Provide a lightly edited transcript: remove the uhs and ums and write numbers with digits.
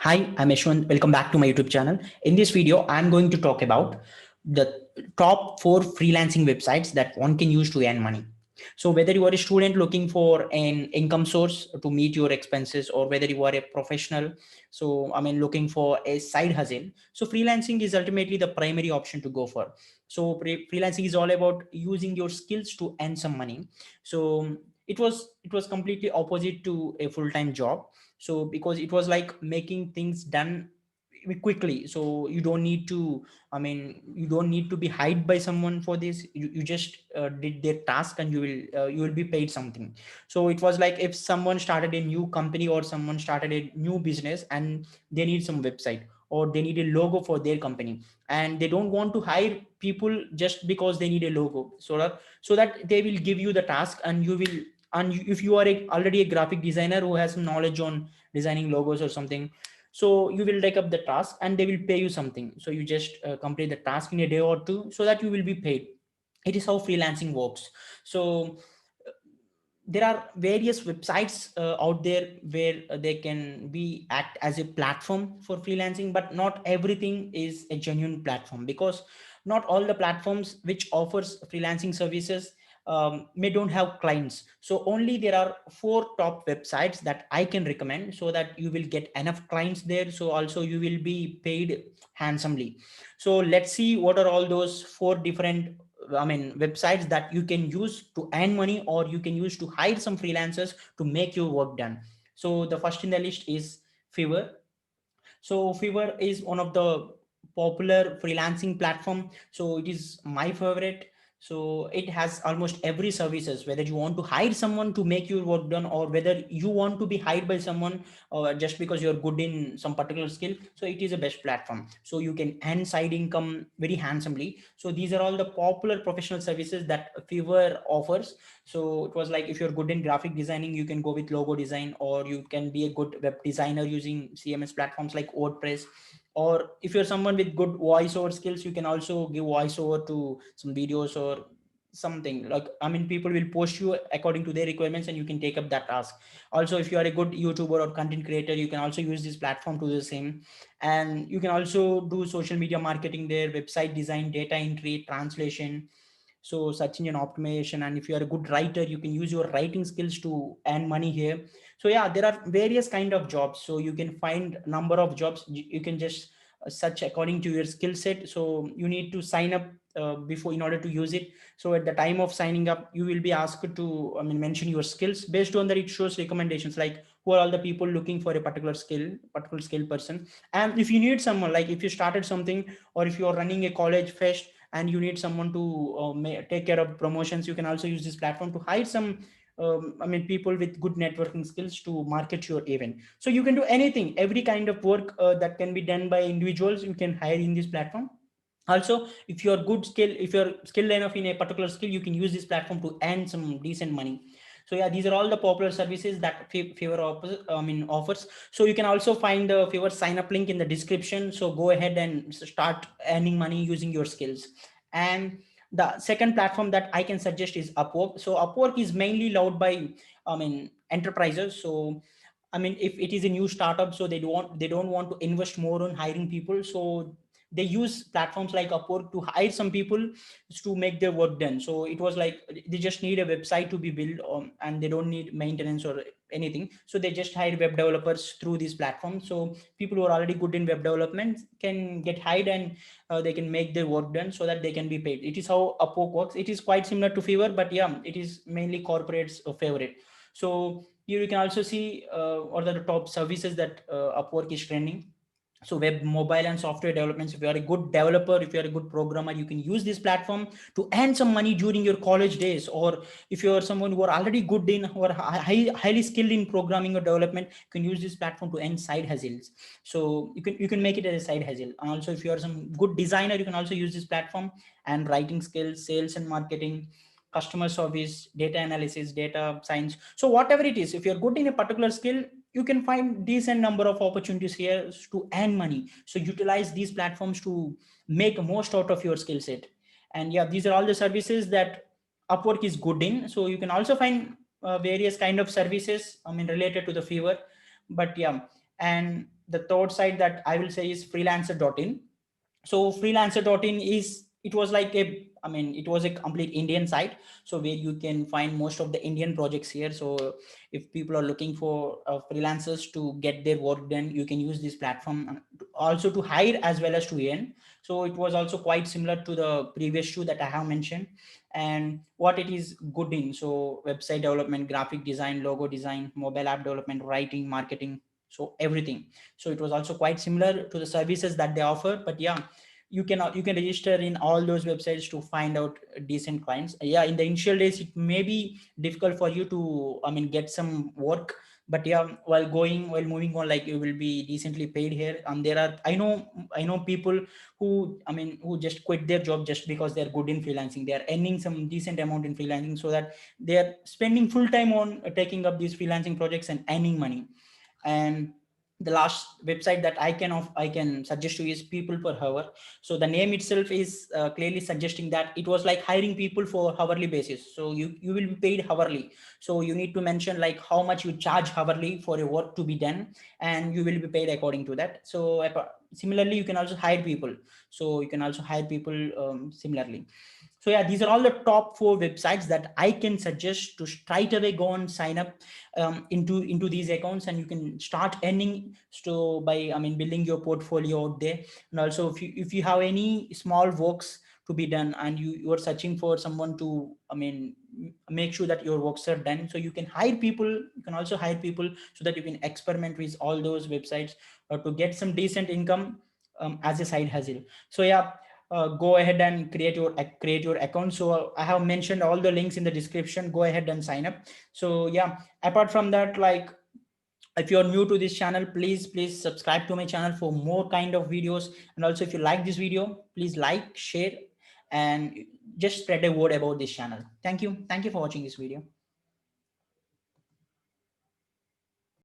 Hi, I'm Yaswanth. Welcome back to my YouTube channel. In this video, I'm going to talk about the top 4 freelancing websites that one can use to earn money. So whether you are a student looking for an income source to meet your expenses, or whether you are a professional, looking for a side hustle. So freelancing is ultimately the primary option to go for. So freelancing is all about using your skills to earn some money. So it was completely opposite to a full-time job. So because it was like making things done quickly, so you don't need to, you don't need to be hired by someone for this. You just did their task, and you will be paid something. So it was like if someone started a new company, or someone started a new business, and they need some website, or they need a logo for their company, and they don't want to hire people just because they need a logo, so that they will give you the task, and you will, if you are already a graphic designer who has some knowledge on designing logos or something, so you will take up the task and they will pay you something. So you just complete the task in a day or two, so that you will be paid. It is how freelancing works. So there are various websites out there where they can be act as a platform for freelancing, but not everything is a genuine platform, because not all the platforms which offers freelancing services may don't have clients. So only there are 4 top websites that I can recommend, so that you will get enough clients there, so also you will be paid handsomely. So let's see what are all those 4 different websites that you can use to earn money, or you can use to hire some freelancers to make your work done. So the first in the list is Fiverr. So Fiverr is one of the popular freelancing platform. So it is my favorite. So it has almost every services, whether you want to hire someone to make your work done, or whether you want to be hired by someone just because you're good in some particular skill. So it is a best platform. So you can earn side income very handsomely. So these are all the popular professional services that Fiverr offers. So it was like if you're good in graphic designing, you can go with logo design, or you can be a good web designer using CMS platforms like WordPress. Or if you're someone with good voiceover skills, you can also give voiceover to some videos or something like, people will post you according to their requirements, and you can take up that task. Also, if you are a good YouTuber or content creator, you can also use this platform to do the same. And you can also do social media marketing there, website design, data entry, translation, so search engine optimization. And if you are a good writer, you can use your writing skills to earn money here. So yeah, there are various kind of jobs, so you can find number of jobs. You can just search according to your skill set. So you need to sign up before, in order to use it. So at the time of signing up, you will be asked to mention your skills. Based on that, it shows recommendations like who are all the people looking for a particular skill person. And if you need someone, like if you started something, or if you are running a college fest and you need someone to take care of promotions, you can also use this platform to hire some people with good networking skills to market your event. So you can do anything, every kind of work that can be done by individuals, you can hire in this platform. Also, if you're good skill, if you're skilled enough in a particular skill, you can use this platform to earn some decent money. So yeah, these are all the popular services that Fiverr offers. So you can also find the Fiverr sign up link in the description. So go ahead and start earning money using your skills. And the second platform that I can suggest is Upwork. So Upwork is mainly loved by enterprises. So if it is a new startup, so they don't want to invest more on hiring people, so they use platforms like Upwork to hire some people to make their work done. So it was like they just need a website to be built, and they don't need maintenance or anything. So they just hire web developers through this platform. So people who are already good in web development can get hired, and they can make their work done, so that they can be paid. It is how Upwork works. It is quite similar to Fiverr, but yeah, it is mainly corporates favorite. So here you can also see what are the top services that Upwork is trending. So web, mobile, and software developments. If you are a good developer, if you are a good programmer, you can use this platform to earn some money during your college days. Or if you are someone who are already good in, or highly skilled in programming or development, you can use this platform to earn side hustles. So you can make it as a side hustle. And also, if you are some good designer, you can also use this platform. And writing skills, sales and marketing, customer service, data analysis, data science. So whatever it is, if you're good in a particular skill, you can find decent number of opportunities here to earn money. So utilize these platforms to make most out of your skill set. And yeah, these are all the services that Upwork is good in. So you can also find various kind of services related to the Fiverr. But yeah, and the third site that I will say is freelancer.in. So freelancer.in is, it was like a, I mean, it was a complete Indian site, so where you can find most of the Indian projects here. So if people are looking for freelancers to get their work done, you can use this platform, also to hire as well as to earn. So it was also quite similar to the previous two that I have mentioned. And what it is good in, so website development, graphic design, logo design, mobile app development, writing, marketing, so everything. So it was also quite similar to the services that they offer. But yeah, you can register in all those websites to find out decent clients. Yeah, in the initial days it may be difficult for you to, I mean, get some work. But yeah, while moving on, like, you will be decently paid here. And there are, I know people who, I mean, who just quit their job just because they're good in freelancing. They are earning some decent amount in freelancing, so that they are spending full time on taking up these freelancing projects and earning money. And the last website that I can suggest you is people per hour. So the name itself is clearly suggesting that it was like hiring people for hourly basis. So you will be paid hourly. So you need to mention like how much you charge hourly for your work to be done, and you will be paid according to that. So similarly, you can also hire people. So you can also hire people similarly. So yeah, these are all the top four websites that I can suggest to straight away go and sign up into these accounts, and you can start earning, so by, I mean, building your portfolio out there. And also, if you have any small works to be done, and you are searching for someone to, I mean, make sure that your works are done, so you can hire people. You can also hire people so that you can experiment with all those websites to get some decent income as a side hustle. So yeah, go ahead and create your account. So I have mentioned all the links in the description. Go ahead and sign up. So yeah, apart from that, like, if you're new to this channel, please subscribe to my channel for more kind of videos. And also, if you like this video, please like, share, and just spread a word about this channel. Thank you for watching this video.